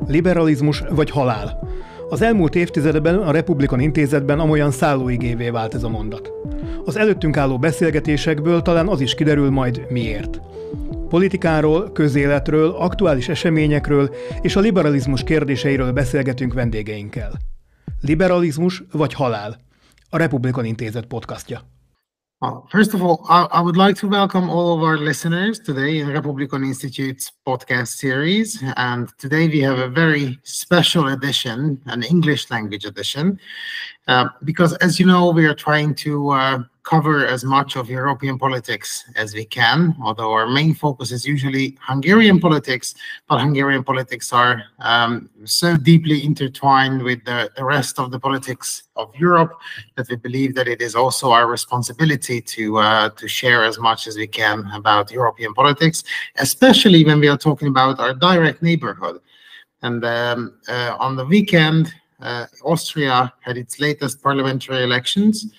Liberalizmus vagy halál. Az elmúlt évtizedben a Republikon Intézetben amolyan szállóigévé vált ez a mondat. Az előttünk álló beszélgetésekből talán az is kiderül majd miért. Politikáról, közéletről, aktuális eseményekről és a liberalizmus kérdéseiről beszélgetünk vendégeinkkel. Liberalizmus vagy halál? A Republikon Intézet podcastja. Well, first of all, I would like to welcome all of our listeners today in Republican Institute's podcast series. And today we have a very special edition, an English language edition, because as you know, we are trying to cover as much of European politics as we can, although our main focus is usually Hungarian politics, but Hungarian politics are so deeply intertwined with the rest of the politics of Europe that we believe that it is also our responsibility to share as much as we can about European politics, especially when we are talking about our direct neighborhood. And on the weekend, Austria had its latest parliamentary elections.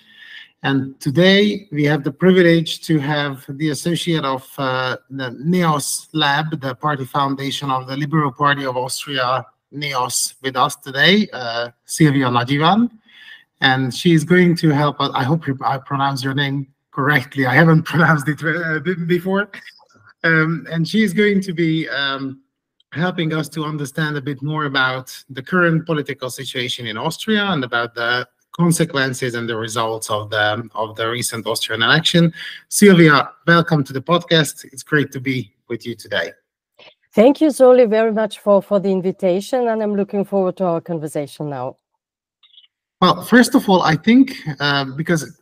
And today we have the privilege to have the associate of the NEOS Lab, the party foundation of the Liberal Party of Austria, NEOS, with us today, Silvia Nadjivan. And she is going to help us. I hope I pronounce your name correctly. I haven't pronounced it before. And she is going to be helping us to understand a bit more about the current political situation in Austria and about the consequences and the results of the recent Austrian election. Silvia, welcome to the podcast. It's great to be with you today. Thank you, Zoli, very much for the invitation, and I'm looking forward to our conversation now. Well, first of all, I think because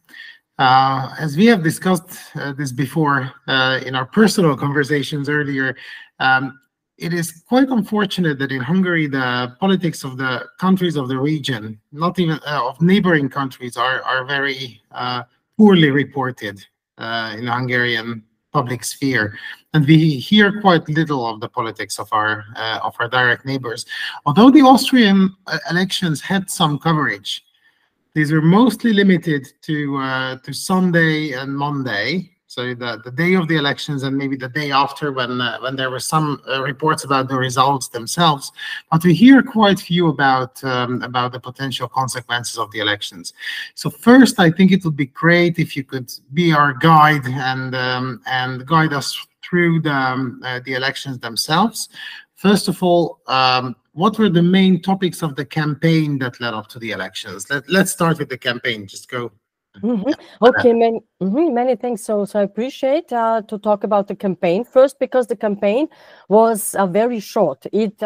as we have discussed this before in our personal conversations earlier, it is quite unfortunate that in Hungary, the politics of the countries of the region, not even of neighboring countries, are very poorly reported in the Hungarian public sphere. And we hear quite little of the politics of our direct neighbors. Although the Austrian elections had some coverage, these were mostly limited to Sunday and Monday. So the day of the elections and maybe the day after when there were some reports about the results themselves, but we hear quite few about the potential consequences of the elections. So first, I think it would be great if you could be our guide and guide us through the elections themselves. First of all, what were the main topics of the campaign that led up to the elections? Let's start with the campaign. Just go. Okay, many thanks. So I appreciate to talk about the campaign first, because the campaign was very short. It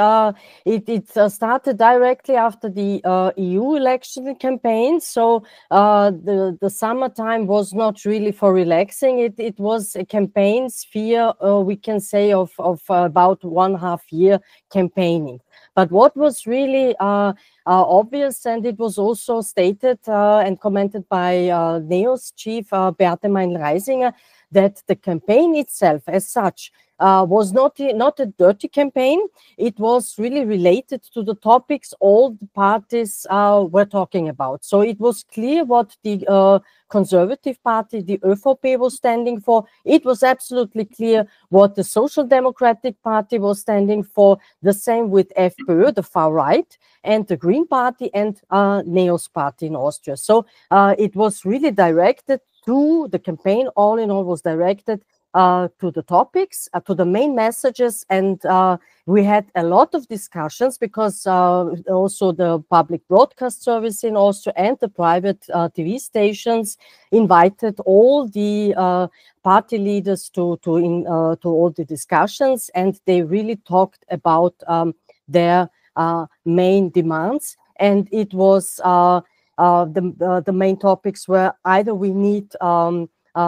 started directly after the EU election campaign. So the summertime was not really for relaxing. It was a campaign sphere, we can say, of about 1.5 year campaigning. But what was really obvious, and it was also stated and commented by NEOS chief Beate Meindl-Reisinger, that the campaign itself as such was not a dirty campaign. It was really related to the topics all the parties were talking about. So it was clear what the Conservative Party, the ÖVP, was standing for. It was absolutely clear what the Social Democratic Party was standing for. The same with FPÖ, the far right, and the Green Party and NEOS Party in Austria. So it was really directed to the campaign. All in all, was directed to the topics, to the main messages, and we had a lot of discussions because also the public broadcast service in Austria and the private TV stations invited all the party leaders to all the discussions, and they really talked about their main demands. And it was the main topics were either we need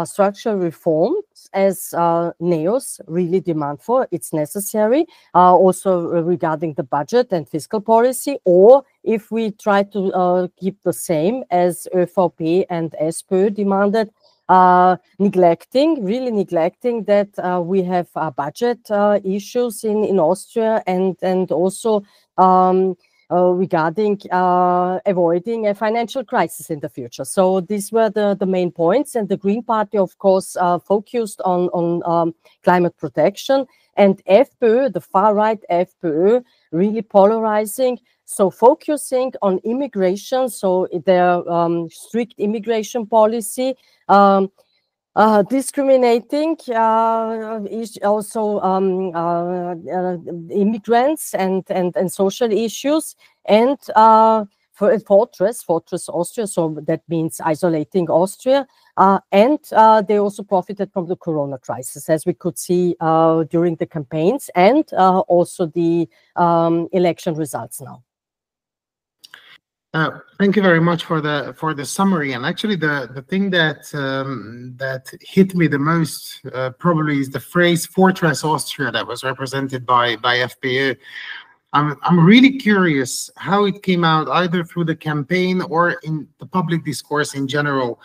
structural reforms, as NEOS really demand for, it's necessary, also regarding the budget and fiscal policy, or if we try to keep the same as ÖVP and SPÖ demanded, really neglecting that we have budget issues in Austria, and also regarding avoiding a financial crisis in the future. So these were the main points, and the Green Party, of course, focused on climate protection, and FPÖ, the far-right FPÖ, really polarizing, so focusing on immigration, so their strict immigration policy, discriminating is also immigrants and social issues, and for Fortress Austria, so that means isolating Austria, and they also profited from the corona crisis, as we could see during the campaigns, and also the election results now. Thank you very much for the summary. And actually, the thing that that hit me the most probably is the phrase "Fortress Austria" that was represented by FPÖ. I'm really curious how it came out, either through the campaign or in the public discourse in general.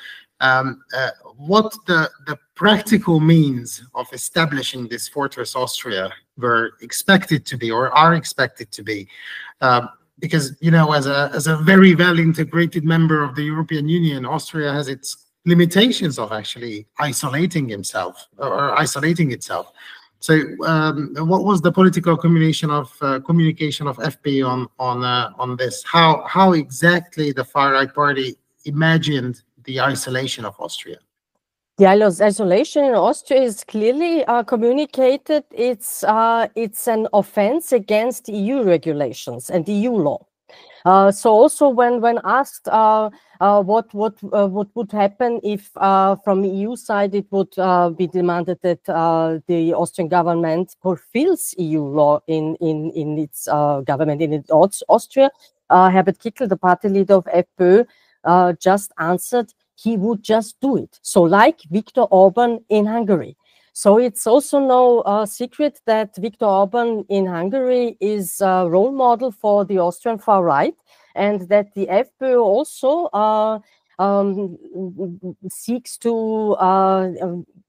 What the practical means of establishing this Fortress Austria were expected to be, or are expected to be. Because, you know, as a very well integrated member of the European Union, Austria has its limitations of actually isolating itself. So, what was the political communication of FPÖ on this? How exactly the far right party imagined the isolation of Austria? The isolation in Austria is clearly communicated. It's an offense against EU regulations and EU law. So also when asked what would happen if from EU side it would be demanded that the Austrian government fulfills EU law in its government in Austria, Herbert Kickl, the party leader of FPÖ, just answered he would just do it. So like Viktor Orban in Hungary. So it's also no secret that Viktor Orban in Hungary is a role model for the Austrian far right, and that the FPÖ also seeks to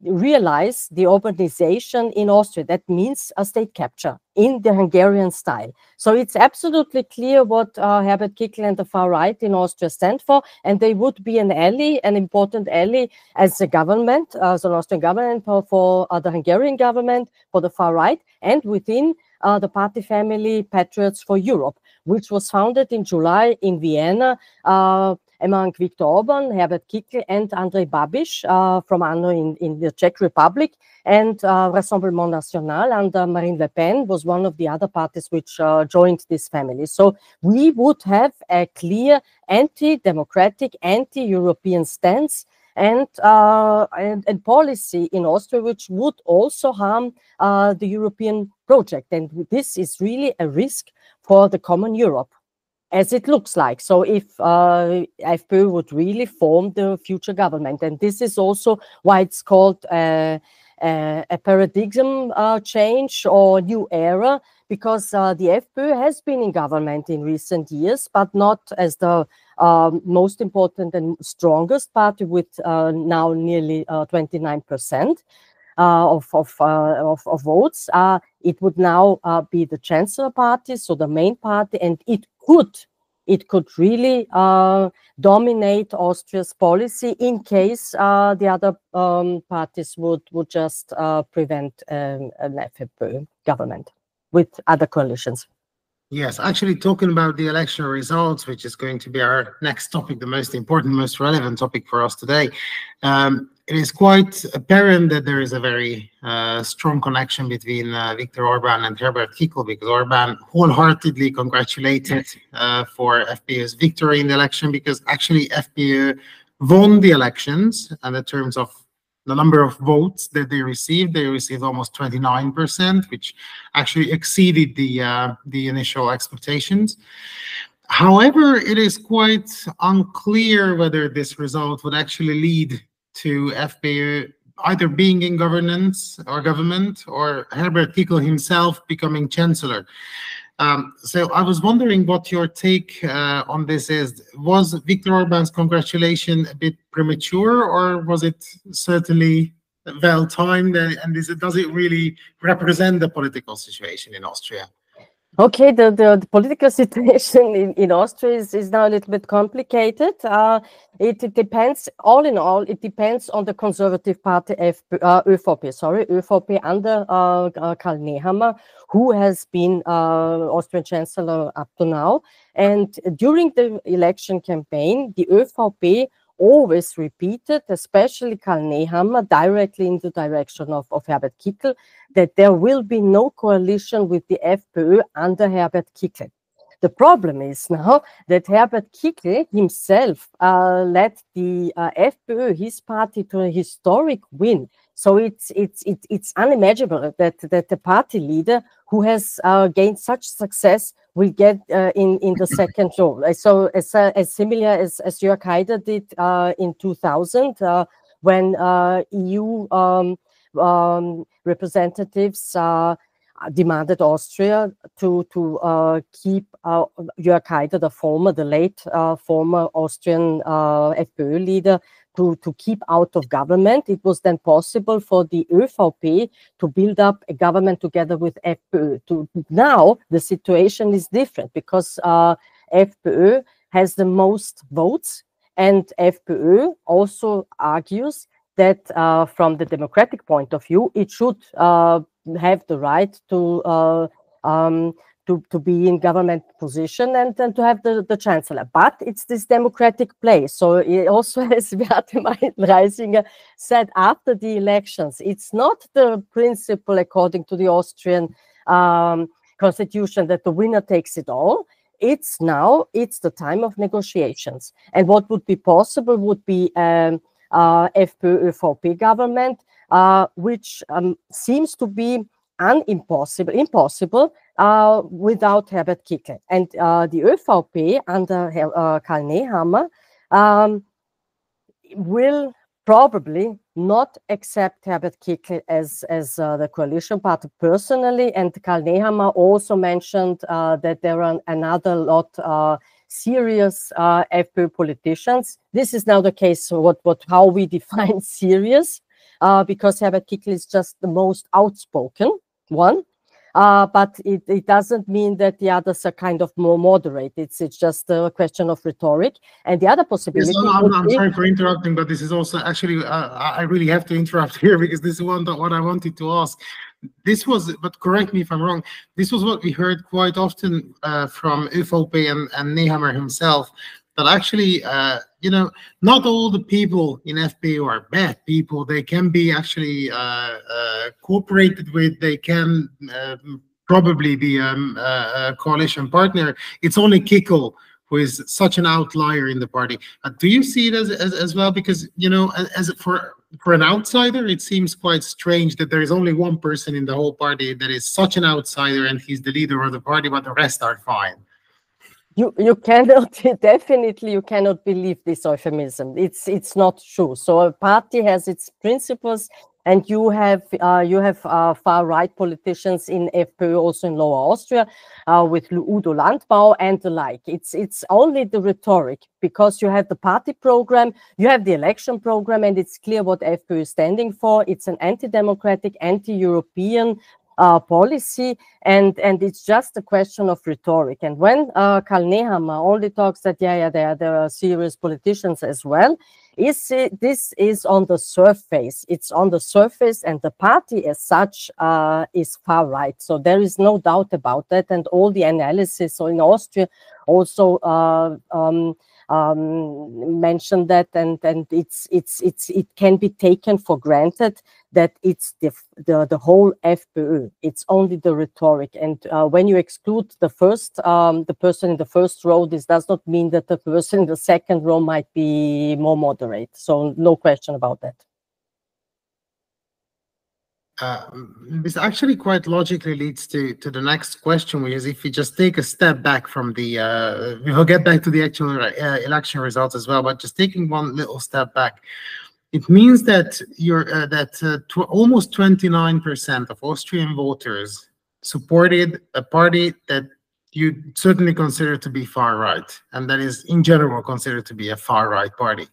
realize the urbanization in Austria. That means a state capture in the Hungarian style. So it's absolutely clear what Herbert Kickl and the far right in Austria stand for, and they would be an ally, an important ally as a government, as an Austrian government for the Hungarian government, for the far right, and within the party family Patriots for Europe, which was founded in July in Vienna among Viktor Orban, Herbert Kickl, and Andrej Babiš from ANO in the Czech Republic, and Rassemblement National under Marine Le Pen was one of the other parties which joined this family. So we would have a clear anti-democratic, anti-European stance and policy in Austria, which would also harm the European project. And this is really a risk for the common Europe, as it looks like. So if FPÖ would really form the future government, and this is also why it's called a paradigm change or new era, because the FPÖ has been in government in recent years, but not as the most important and strongest party, with now nearly 29% of votes. It would now be the Chancellor party, so the main party, and it could really dominate Austria's policy in case the other parties would just prevent an FPÖ government with other coalitions. Yes, actually talking about the election results, which is going to be our next topic, the most important, most relevant topic for us today. It is quite apparent that there is a very strong connection between Viktor Orban and Herbert Kickl, because Orban wholeheartedly congratulated for FPÖ's victory in the election, because actually FPÖ won the elections, and in terms of the number of votes that they received almost 29%, which actually exceeded the initial expectations. However, it is quite unclear whether this result would actually lead to FPÖ either being in government, or Herbert Kickl himself becoming chancellor. So I was wondering what your take on this is. Was Viktor Orban's congratulation a bit premature, or was it certainly well timed? And does it really represent the political situation in Austria? Okay, the political situation in Austria is now a little bit complicated. It depends, all in all, it depends on the Conservative Party, ÖVP under Karl Nehammer, who has been Austrian Chancellor up to now. And during the election campaign, the ÖVP always repeated, especially Karl Nehammer, directly in the direction of Herbert Kickl, that there will be no coalition with the FPÖ under Herbert Kickl. The problem is now that Herbert Kickl himself led the FPÖ, his party, to a historic win. So it's unimaginable that the party leader who has gained such success will get in the second role. So as similar as Jörg Haider did in 2000, when EU representatives demanded Austria to keep Jörg Haider, the late former Austrian FPÖ leader, to keep out of government. It was then possible for the ÖVP to build up a government together with FPÖ. Now the situation is different because FPÖ has the most votes, and FPÖ also argues that from the democratic point of view, it should have the right to be in government position and to have the chancellor. But it's this democratic play. So it also, as Beate Reisinger said after the elections, it's not the principle according to the Austrian constitution that the winner takes it all. It's the time of negotiations. And what would be possible would be FPÖ-ÖVP government, which seems to be impossible without Herbert Kickl. And the ÖVP under Karl Nehammer will probably not accept Herbert Kickl as the coalition partner personally. And Karl Nehammer also mentioned that there are another lot serious FPÖ politicians. This is now the case, how we define serious, because Herbert Kickl is just the most outspoken one. But it doesn't mean that the others are kind of more moderate. It's just a question of rhetoric. And the other possibility... Yes, I'm sorry for interrupting, but this is also actually, I really have to interrupt here because this is what I wanted to ask. This was, but correct me if I'm wrong, this was what we heard quite often from ÖVP and Nehammer himself, that actually, not all the people in FPÖ are bad people. They can be actually cooperated with. They can probably be a coalition partner. It's only Kickl who is such an outlier in the party. Do you see it as well? Because, as for an outsider, it seems quite strange that there is only one person in the whole party that is such an outsider and he's the leader of the party, but the rest are fine. You cannot, definitely you cannot believe this euphemism. It's not true. So a party has its principles, and you have far-right politicians in FPÖ, also in Lower Austria, with Udo Landbau and the like. It's only the rhetoric, because you have the party program, you have the election program, and it's clear what FPÖ is standing for. It's an anti-democratic, anti-European policy, and it's just a question of rhetoric. And when Karl Nehammer only talks that there are serious politicians as well, this is on the surface. It's on the surface, and the party as such is far right. So there is no doubt about that. And all the analysis in Austria also mentioned that, and it can be taken for granted that it's the whole FPÖ. It's only the rhetoric, and when you exclude the person in the first row, this does not mean that the person in the second row might be more moderate. So no question about that. This actually quite logically leads to the next question, which is, if we just take a step back from the, we'll get back to the actual election results as well, but just taking one little step back, it means that almost 29% of Austrian voters supported a party that you certainly consider to be far right, and that is in general considered to be a far right party.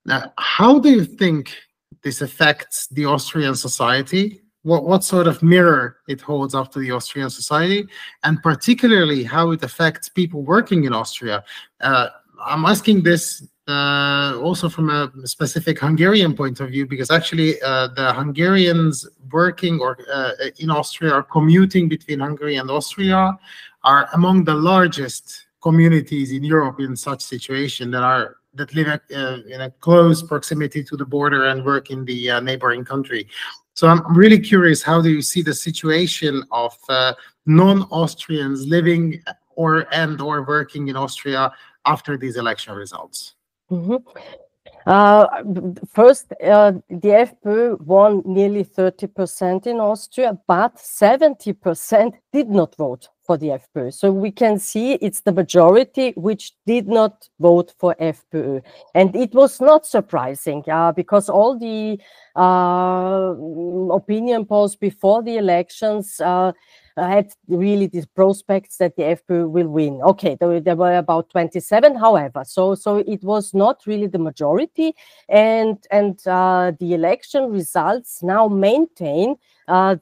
Now, how do you think this affects the Austrian society? what sort of mirror it holds up to the Austrian society, and particularly how it affects people working in Austria. I'm asking this also from a specific Hungarian point of view, because actually the Hungarians working in Austria or commuting between Hungary and Austria are among the largest communities in Europe in such situation that live in a close proximity to the border and work in the neighboring country. So I'm really curious, how do you see the situation of non-Austrians living or working in Austria after these election results? Mm-hmm. First, the FPÖ won nearly 30% in Austria, but 70% did not vote for the FPÖ. So we can see it's the majority which did not vote for FPÖ. And it was not surprising because all the opinion polls before the elections had really these prospects that the FPÖ will win. Okay, there were about 27, however, so it was not really the majority, and the election results now maintain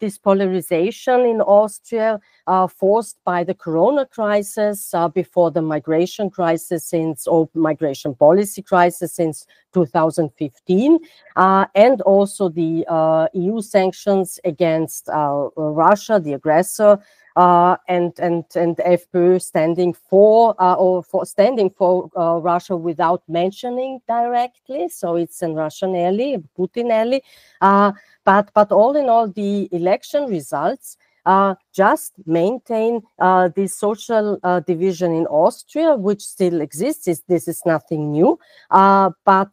this polarization in Austria, forced by the Corona crisis, before the migration crisis or migration policy crisis since 2015, and also the EU sanctions against Russia, the aggressor, and FPÖ standing for Russia without mentioning directly. So it's a Russian ally, Putin ally. But all in all, the election results just maintain this social division in Austria, which still exists. This is nothing new. But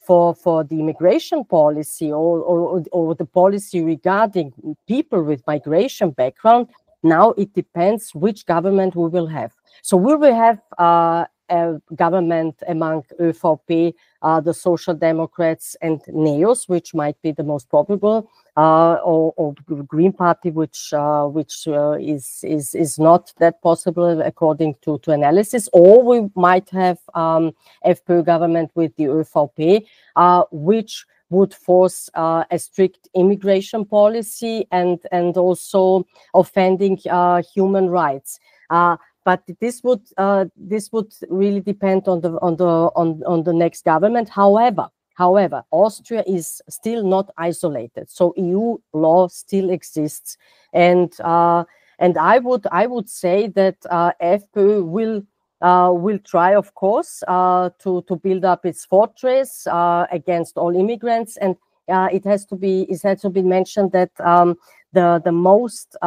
for the immigration policy or the policy regarding people with migration background, now it depends which government we will have. So we will have a government among ÖVP, the Social Democrats, and NEOS, which might be the most probable, or Green Party, which is not that possible according to analysis. Or we might have FPÖ government with the ÖVP, which would force a strict immigration policy and also offending human rights. But this would really depend on the next government. However, Austria is still not isolated, so EU law still exists, and I would say that FPÖ will try, of course, to build up its fortress against all immigrants, and it has to be mentioned that the most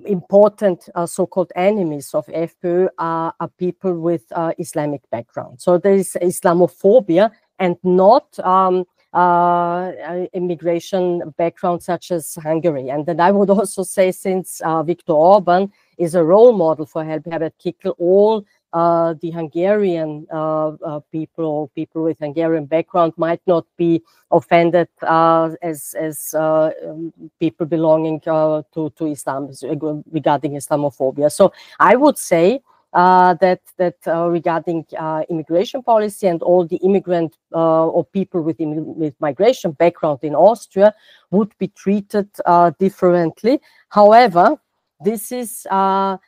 important so-called enemies of FPÖ are people with Islamic background. So there is Islamophobia and not immigration background such as Hungary. And then I would also say, since Viktor Orban is a role model for Herbert Kickl, all the Hungarian people with Hungarian background might not be offended as people belonging to Islam regarding Islamophobia. So I would say that regarding immigration policy and all the immigrant or people with migration background in Austria would be treated differently. However, this is all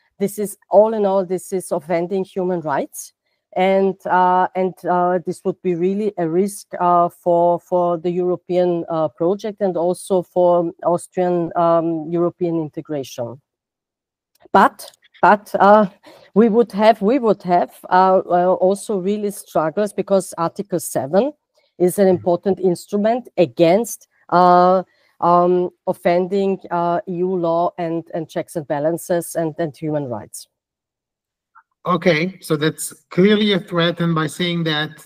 in all, this is offending human rights, and this would be really a risk for the European project and also for Austrian European integration. But we would have also really struggles, because Article 7 is an important instrument against offending EU law and checks and balances and human rights. Okay, so that's clearly a threat, and by saying that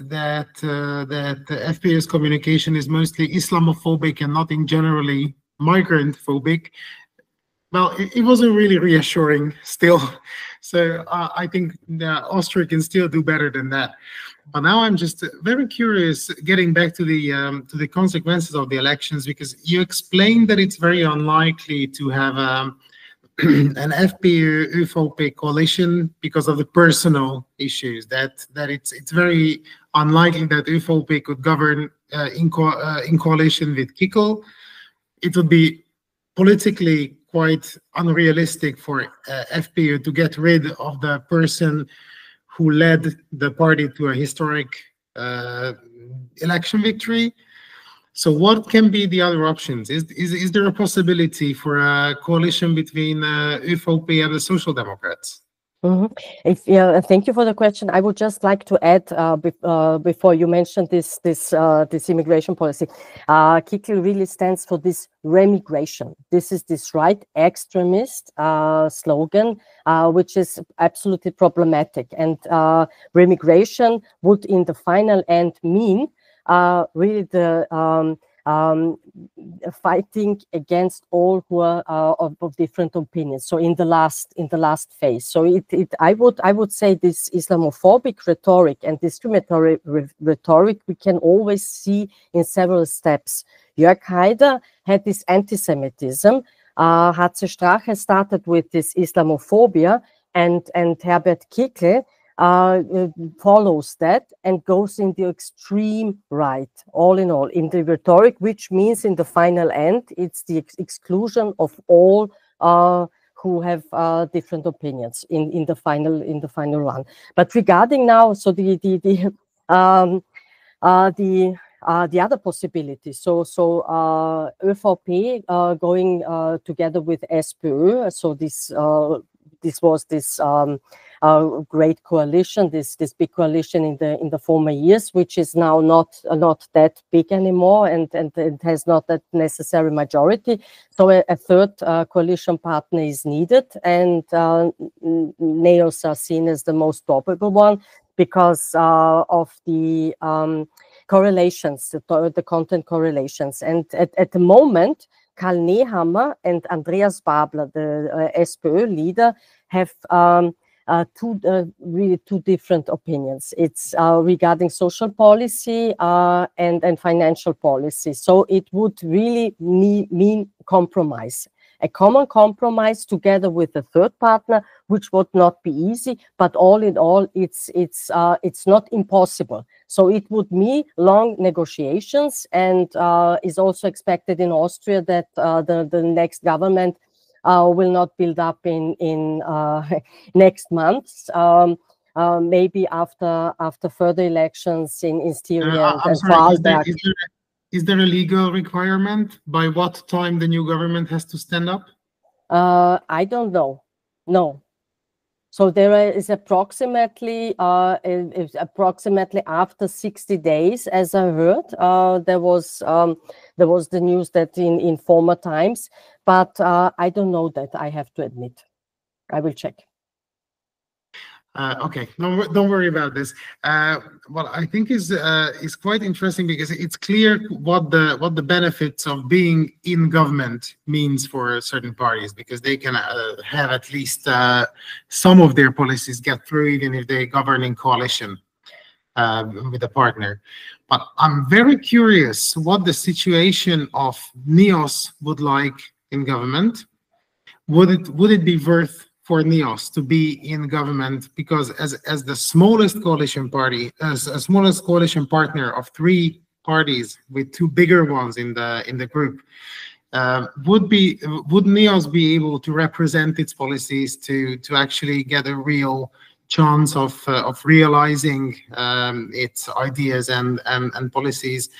FPÖ's communication is mostly Islamophobic and not in generally migrant phobic, well, it wasn't really reassuring still. So I think Austria can still do better than that. But now I'm just very curious, getting back to the consequences of the elections, because you explained that it's very unlikely to have an FPÖ-ÖVP coalition because of the personal issues. That it's very unlikely that ÖVP could govern in coalition with Kickel. It would be politically quite unrealistic for FPÖ to get rid of the person who led the party to a historic election victory. So what can be the other options? Is there a possibility for a coalition between ÖVP and the Social Democrats? Thank you for the question. I would just like to add before you mentioned this immigration policy. Kickel really stands for this remigration. This is this right extremist slogan, which is absolutely problematic. And remigration would, in the final end, mean really the fighting against all who are of different opinions. So in the last phase, so I would say this Islamophobic rhetoric and discriminatory rhetoric we can always see in several steps. Jörg Haider had this anti-Semitism. HC Strache started with this Islamophobia, and Herbert Kickl follows that and goes in the extreme right, all in all, in the rhetoric, which means in the final end, it's the exclusion of all who have different opinions in the final run. But regarding now, so the other possibility, so ÖVP going together with SPÖ, so this was this great coalition, this big coalition in the former years, which is now not that big anymore, and it has not that necessary majority. So a third coalition partner is needed, and NEOS are seen as the most probable one because of the correlations, the content correlations. And at the moment, Karl Nehammer and Andreas Babler, the SPÖ leader, have really two different opinions. It's regarding social policy and financial policy. So it would really mean compromise. A common compromise together with a third partner, which would not be easy, but all in all, it's not impossible. So it would mean long negotiations, and is also expected in Austria that the next government will not build up in next month. Maybe after further elections in Styria and Vorarlberg. Is there a legal requirement by what time the new government has to stand up? I don't know. No. So there is approximately after 60 days, as I heard. There was the news that in former times, but I don't know that, I have to admit. I will check. Okay, don't worry about this. What I think is quite interesting, because it's clear what the benefits of being in government means for certain parties, because they can have at least some of their policies get through, even if they govern in coalition with a partner. But I'm very curious what the situation of NEOS would like in government. Would it be worth for NEOS to be in government, because as the smallest coalition party, as a smallest coalition partner of three parties with two bigger ones in the group, would NEOS be able to represent its policies to actually get a real chance of realizing its ideas and policies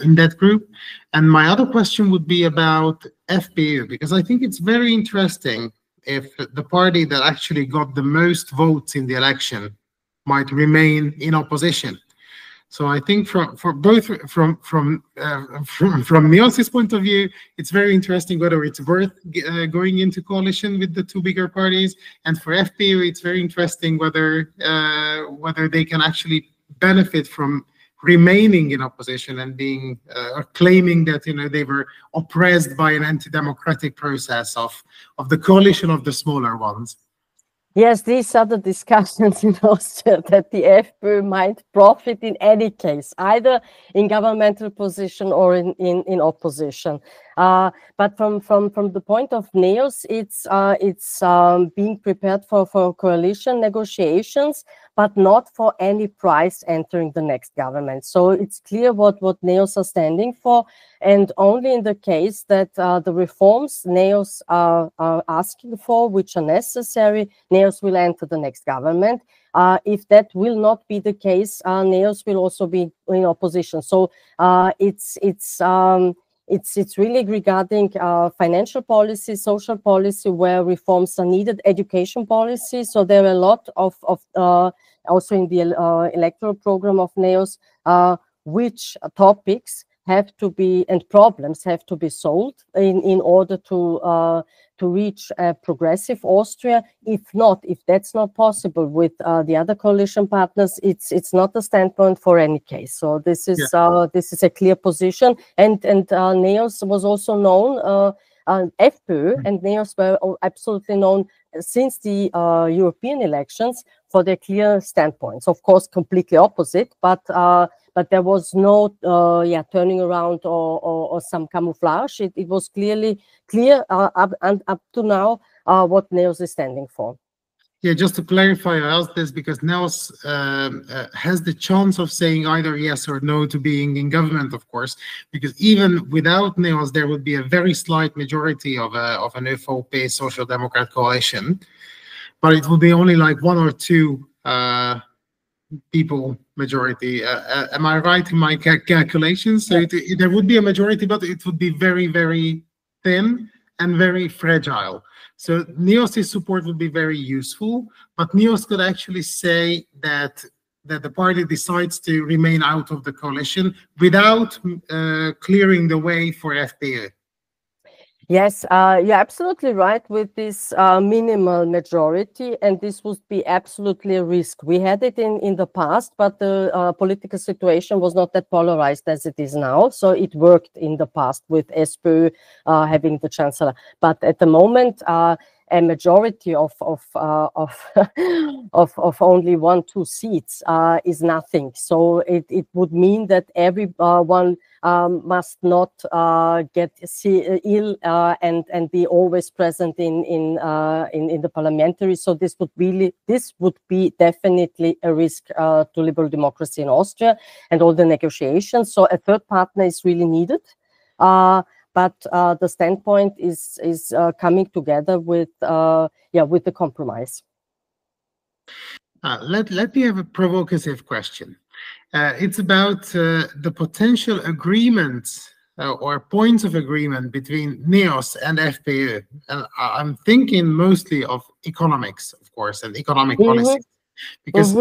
in that group? And my other question would be about FPÖ, because I think it's very interesting if the party that actually got the most votes in the election might remain in opposition. So I think from NEOS's point of view, it's very interesting whether it's worth going into coalition with the two bigger parties, and for FPÖ, it's very interesting whether they can actually benefit from remaining in opposition and being claiming that they were oppressed by an anti-democratic process of the coalition of the smaller ones. Yes, these are the discussions in Austria, that the FPÖ might profit in any case, either in governmental position or in opposition. But from the point of NEOS, it's being prepared for coalition negotiations, but not for any price entering the next government. So it's clear what NEOS are standing for, and only in the case that the reforms NEOS are asking for, which are necessary, NEOS will enter the next government. If that will not be the case, NEOS will also be in opposition. So it's really regarding financial policy, social policy, where reforms are needed, education policy. So there are a lot of also in the electoral program of NEOS, which topics have to be, and problems have to be solved in order to reach a progressive Austria. If that's not possible with the other coalition partners, it's not a standpoint for any case. So this is a clear position, and NEOS was also known. FPÖ and NEOS were absolutely known since the European elections for their clear standpoints. Of course, completely opposite, but there was no turning around or some camouflage. It was clearly clear up to now what NEOS is standing for. Yeah, just to clarify, I asked this because NEOS has the chance of saying either yes or no to being in government, of course, because even without NEOS, there would be a very slight majority of an ÖVP Social Democrat coalition, but it would be only like 1 or 2 people majority. Am I right in my calculations? So there would be a majority, but it would be very, very thin and very fragile. So NEOS's support would be very useful, but NEOS could actually say that the party decides to remain out of the coalition without clearing the way for FPÖ. Yes, you're absolutely right with this minimal majority, and this would be absolutely a risk. We had it in the past, but the political situation was not that polarized as it is now. So it worked in the past with SPÖ having the chancellor. But at the moment, a majority of only 1-2 seats is nothing. So it would mean that everyone must not get ill and be always present in the parliamentary. So this would be definitely a risk to liberal democracy in Austria and all the negotiations. So a third partner is really needed. But the standpoint is coming together with the compromise. Let me have a provocative question. It's about the potential agreements or points of agreement between NEOS and FPÖ. And I'm thinking mostly of economics, of course, and economic policy. Because,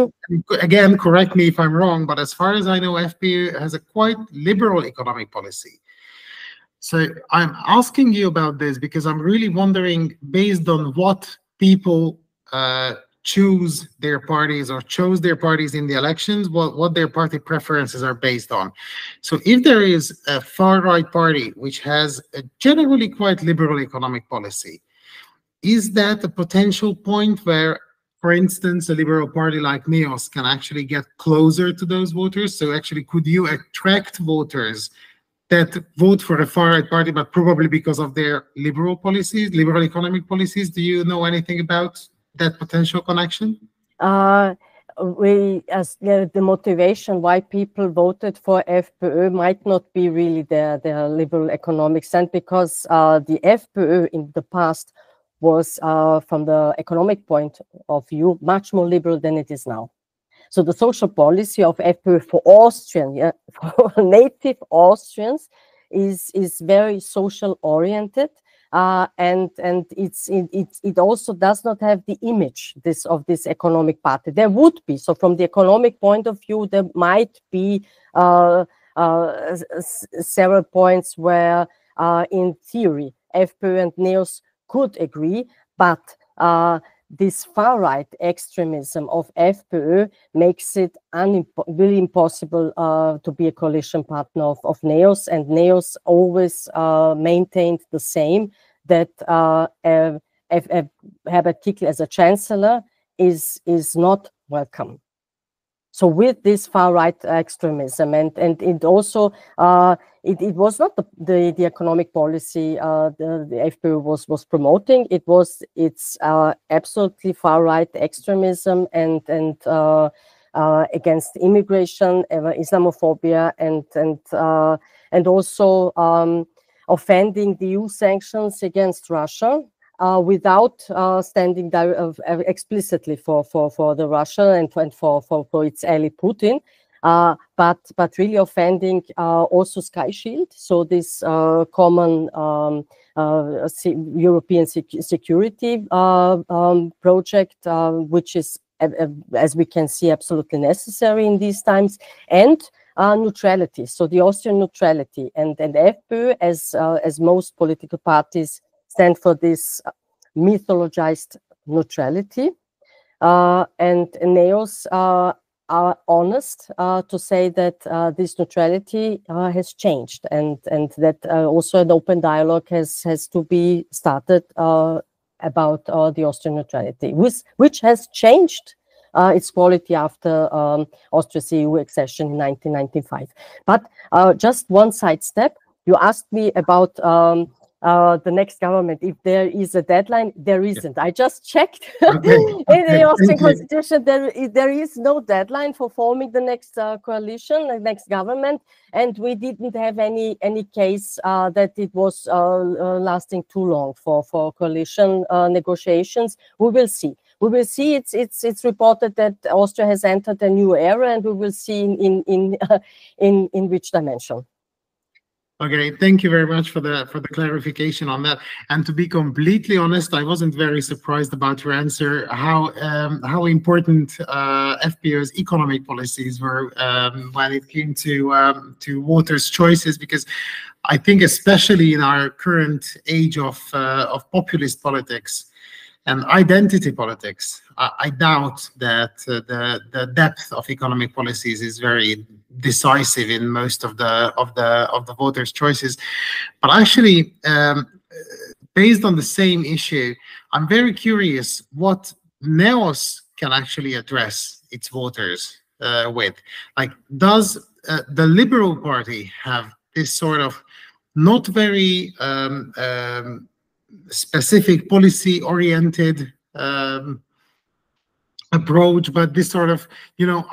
again, correct me if I'm wrong, but as far as I know, FPÖ has a quite liberal economic policy. So I'm asking you about this because I'm really wondering, based on what people choose their parties or chose their parties in the elections, what their party preferences are based on. So if there is a far-right party which has a generally quite liberal economic policy, is that a potential point where, for instance, a liberal party like NEOS can actually get closer to those voters? So actually, could you attract voters that vote for a far-right party, but probably because of their liberal policies, liberal economic policies? Do you know anything about that potential connection? The motivation why people voted for FPÖ might not be really their liberal economic sense, because the FPÖ in the past was, from the economic point of view, much more liberal than it is now. So the social policy of FPÖ for Austrian, for native Austrians, is very social oriented, and it also does not have the image of this economic party. There would be, so from the economic point of view, there might be several points where, in theory, FPÖ and NEOS could agree, but this far-right extremism of FPÖ makes it really impossible to be a coalition partner of NEOS, and NEOS always maintained the same, that Herbert Kickl as a chancellor is not welcome. So with this far-right extremism, and it also it was not the economic policy the FPÖ was promoting. It's absolutely far right extremism and against immigration, Islamophobia, and also offending the EU sanctions against Russia without standing explicitly for the Russia and for its ally Putin. But really offending also Sky Shield, so this common European security project, which is, as we can see, absolutely necessary in these times, and neutrality, so the Austrian neutrality, and FPÖ, as most political parties, stand for this mythologized neutrality, and NEOS are honest to say that this neutrality has changed, and that also an open dialogue has to be started about the Austrian neutrality, which has changed its quality after Austria's EU accession in 1995. But just one sidestep, you asked me about the next government, if there is a deadline. There isn't. I just checked. Okay. In the Austrian constitution, there is no deadline for forming the next coalition, the next government, and we didn't have any case that it was lasting too long for coalition negotiations. We will see. We will see. It's reported that Austria has entered a new era, and we will see in which dimension. Okay, thank you very much for the clarification on that. And to be completely honest, I wasn't very surprised about your answer. How important FPÖ's economic policies were when it came to voters' choices, because I think especially in our current age of populist politics and identity politics, I doubt that the depth of economic policies is very decisive in most of the voters' choices. But actually, based on the same issue, I'm very curious what NEOS can actually address its voters with. Like, does the Liberal Party have this sort of not very specific policy-oriented approach, but this sort of,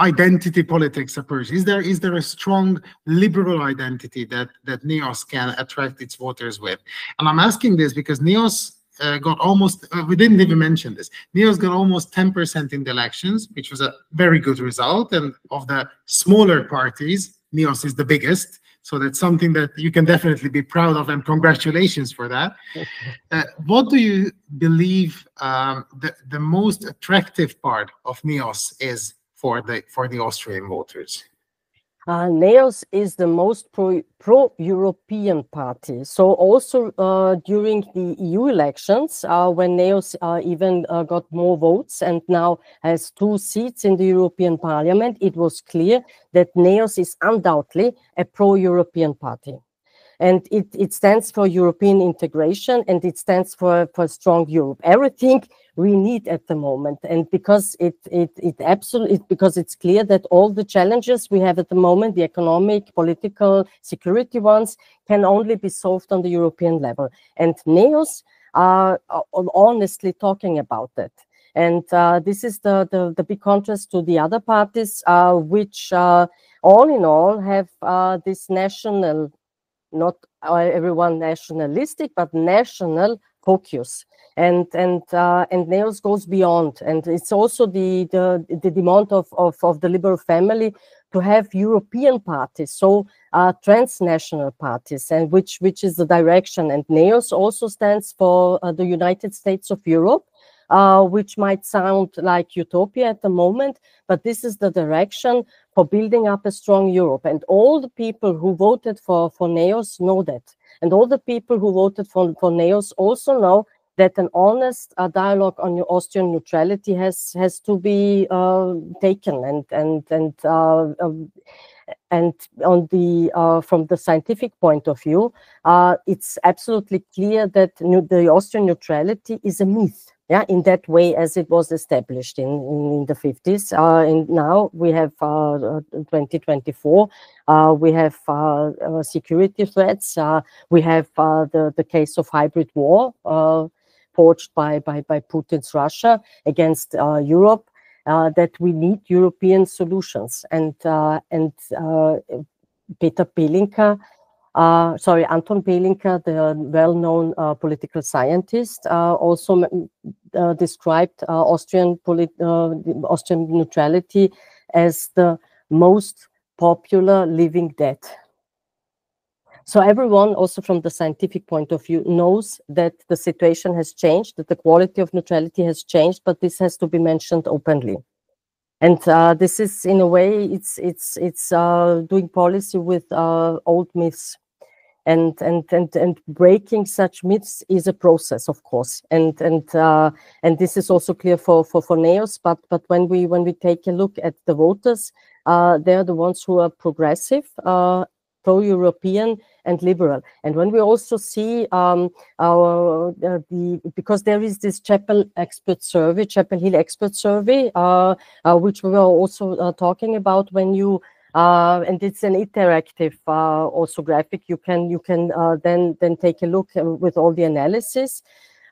identity politics approach? Is there a strong liberal identity that NEOS can attract its voters with? And I'm asking this because NEOS got almost, we didn't even mention this, NEOS got almost 10% in the elections, which was a very good result. And of the smaller parties, NEOS is the biggest. So that's something that you can definitely be proud of, and congratulations for that. What do you believe the most attractive part of NEOS is for the Austrian voters? NEOS is the most pro-European party. So also during the EU elections, when NEOS even got more votes and now has 2 seats in the European Parliament, it was clear that NEOS is undoubtedly a pro-European party. And it stands for European integration, and it stands for strong Europe. Everything we need at the moment, and because because it's clear that all the challenges we have at the moment, the economic, political, security ones, can only be solved on the European level. And NEOS are honestly talking about that. And this is the big contrast to the other parties, which all in all have this national, not everyone nationalistic, but national focus, and NEOS goes beyond, and it's also the demand of the Liberal family to have European parties, so transnational parties, and which is the direction. And NEOS also stands for the United States of Europe, which might sound like utopia at the moment, but this is the direction for building up a strong Europe. And all the people who voted for NEOS know that. And all the people who voted for NEOS also know that an honest dialogue on Austrian neutrality has to be taken. And on the from the scientific point of view, it's absolutely clear that the Austrian neutrality is a myth. yeah, in that way as it was established in the 50s. And now we have 2024, we have security threats, we have the case of hybrid war forged by Putin's Russia against Europe, that we need European solutions. And Peter Pelinka, Anton Pelinka, the well-known political scientist, also described Austrian neutrality as the most popular living debt. So everyone, also from the scientific point of view, knows that the situation has changed, that the quality of neutrality has changed, but this has to be mentioned openly. And this is, in a way, it's doing policy with old myths. And breaking such myths is a process, of course, and this is also clear for NEOS. But when we take a look at the voters, they're the ones who are progressive, pro-European, and liberal. And when we also see because there is this Chapel Hill expert survey, which we were also talking about, when you. And it's an interactive also graphic. You can then take a look with all the analysis.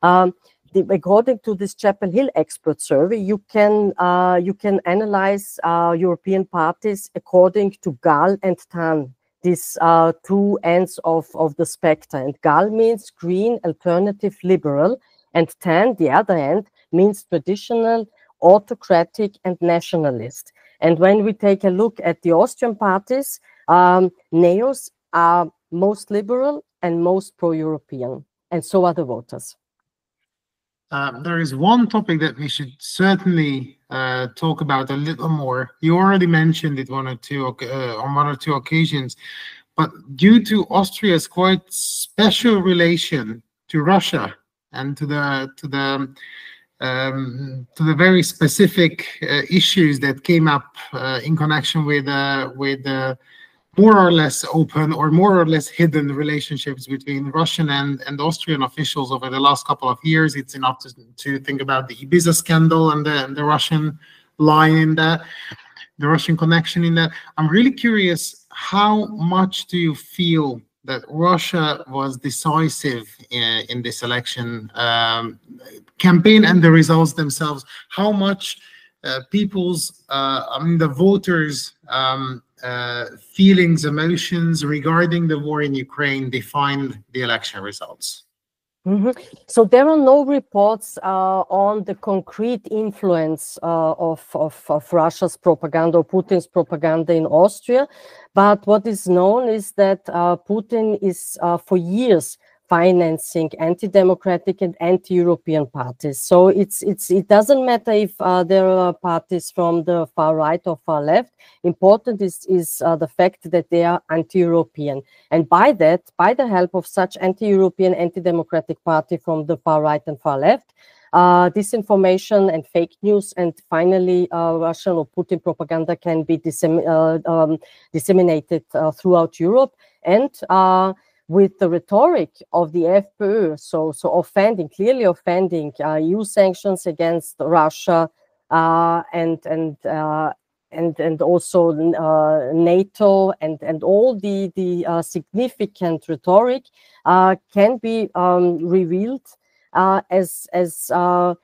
According to this Chapel Hill expert survey, you can analyze European parties according to GAL and TAN, these two ends of the spectrum. And GAL means green, alternative, liberal, and TAN, the other end, means traditional, autocratic, and nationalist. And when we take a look at the Austrian parties, NEOS are most liberal and most pro-European, and so are the voters. There is one topic that we should certainly talk about a little more. You already mentioned it on one or two occasions, but due to Austria's quite special relation to Russia and to the very specific issues that came up in connection with more or less open or more or less hidden relationships between Russian and Austrian officials over the last couple of years. It's enough to think about the Ibiza scandal and the Russian line in that, the Russian connection in that. I'm really curious, how much do you feel that Russia was decisive in this election campaign and the results themselves? How much the voters' feelings, emotions regarding the war in Ukraine defined the election results? So there are no reports on the concrete influence of Russia's propaganda or Putin's propaganda in Austria. But what is known is that Putin is for years financing anti-democratic and anti-European parties. So it doesn't matter if there are parties from the far right or far left. Important is the fact that they are anti-European. And by that, by the help of such anti-European, anti-democratic party from the far right and far left, disinformation and fake news, and finally Russian or Putin propaganda can be disseminated throughout Europe. And with the rhetoric of the FPÖ, so clearly offending EU sanctions against Russia and also NATO and all the significant rhetoric can be revealed as a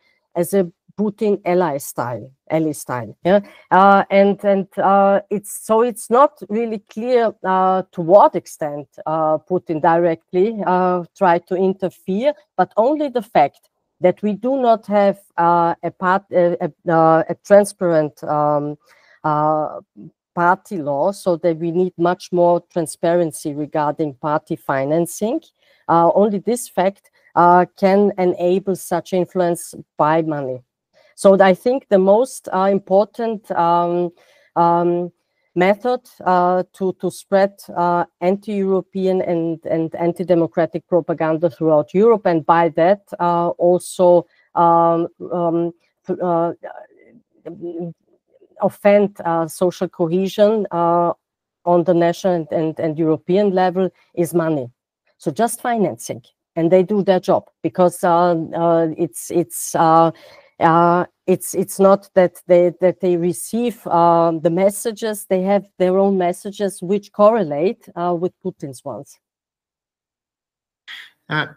Putin ally style, yeah, it's not really clear to what extent Putin directly tried to interfere, but only the fact that we do not have a transparent party law, so that we need much more transparency regarding party financing. Only this fact can enable such influence by money. So I think the most important method to spread anti-European and anti-democratic propaganda throughout Europe, and by that also offend social cohesion on the national and European level, is money. So just financing. and they do their job, because it's not that they receive the messages. They have their own messages which correlate with Putin's ones.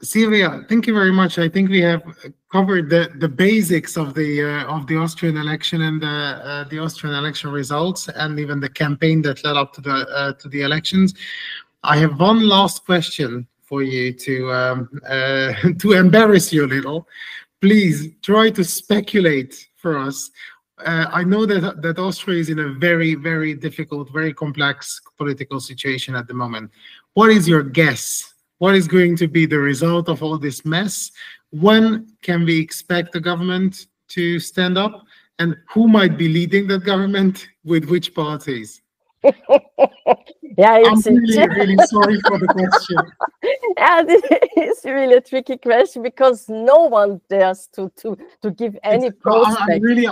Silvia, thank you very much. I think we have covered the basics of the Austrian election and the Austrian election results, and even the campaign that led up to the elections. I have one last question for you to embarrass you a little. Please try to speculate for us. I know that Austria is in a very, very difficult, very complex political situation at the moment. What is your guess? What is going to be the result of all this mess? When can we expect the government to stand up? And who might be leading that government with which parties? Yeah, I'm really sorry for the question. Yeah, it's really a tricky question, because no one dares to give any prospect. I'm really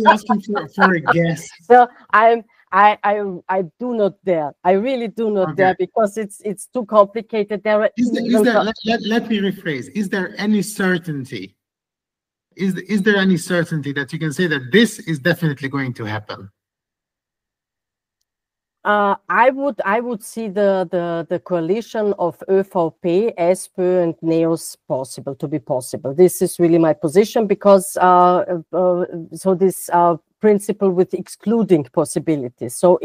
asking for a guess. So I do not dare. I really do not dare, because it's too complicated. Let me rephrase. Is there any certainty? Is there any certainty that you can say that this is definitely going to happen? I would see the coalition of ÖVP, SPÖ, and NEOS possible. This is really my position, because so this principle with excluding possibilities. So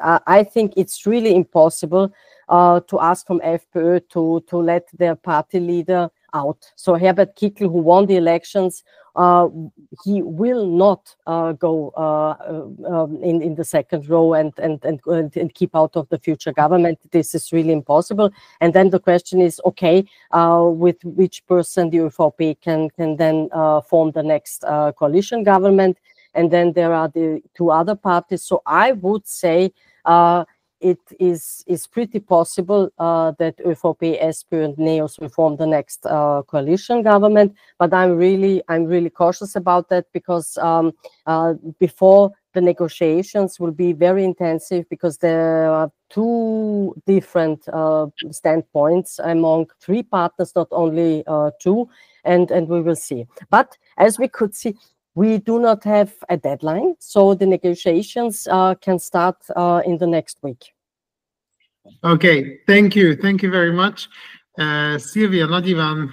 I think it's really impossible to ask from FPÖ to let their party leader out. So Herbert Kickl, who won the elections, he will not go in the second row and keep out of the future government. This is really impossible. And then the question is, okay, with which person the ÖVP can then form the next coalition government? And then there are the two other parties. So I would say it is pretty possible that ÖVP, SPÖ, and NEOS will form the next coalition government. But I'm really cautious about that, because before the negotiations will be very intensive, because there are two different standpoints among three partners, not only two, and we will see. But as we could see, we do not have a deadline, so the negotiations can start in the next week. Okay, thank you very much. Silvia Nadjivan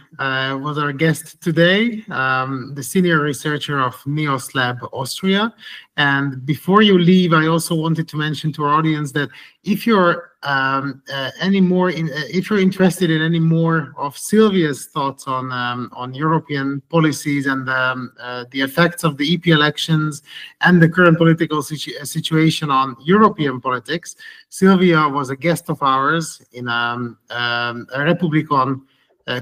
was our guest today, the senior researcher of NEOS Lab Austria. And before you leave, I also wanted to mention to our audience that if you're if you're interested in any more of Silvia's thoughts on European policies and the effects of the EP elections and the current political situation on European politics, Silvia was a guest of ours in a Republican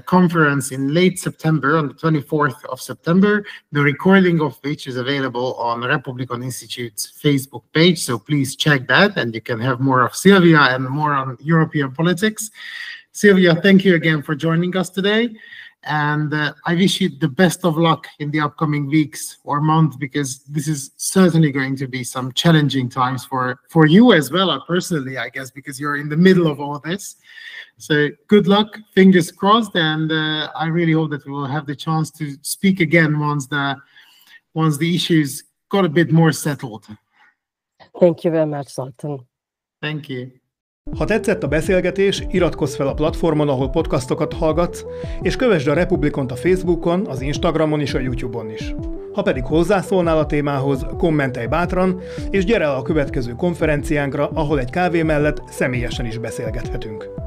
conference in late September, on the 24th of September, the recording of which is available on the Republican Institute's Facebook page. So please check that, and you can have more of Silvia and more on European politics. Silvia, thank you again for joining us today. And I wish you the best of luck in the upcoming weeks or month, because this is certainly going to be some challenging times for you as well, personally, I guess, because you're in the middle of all this. So good luck, fingers crossed, and I really hope that we will have the chance to speak again once the issues got a bit more settled. Thank you very much, Zoltán. Thank you. Ha tetszett a beszélgetés, iratkozz fel a platformon, ahol podcastokat hallgatsz, és kövesd a Republikont a Facebookon, az Instagramon és a YouTube-on is. Ha pedig hozzászólnál a témához, kommentelj bátran, és gyere el a következő konferenciánkra, ahol egy kávé mellett személyesen is beszélgethetünk.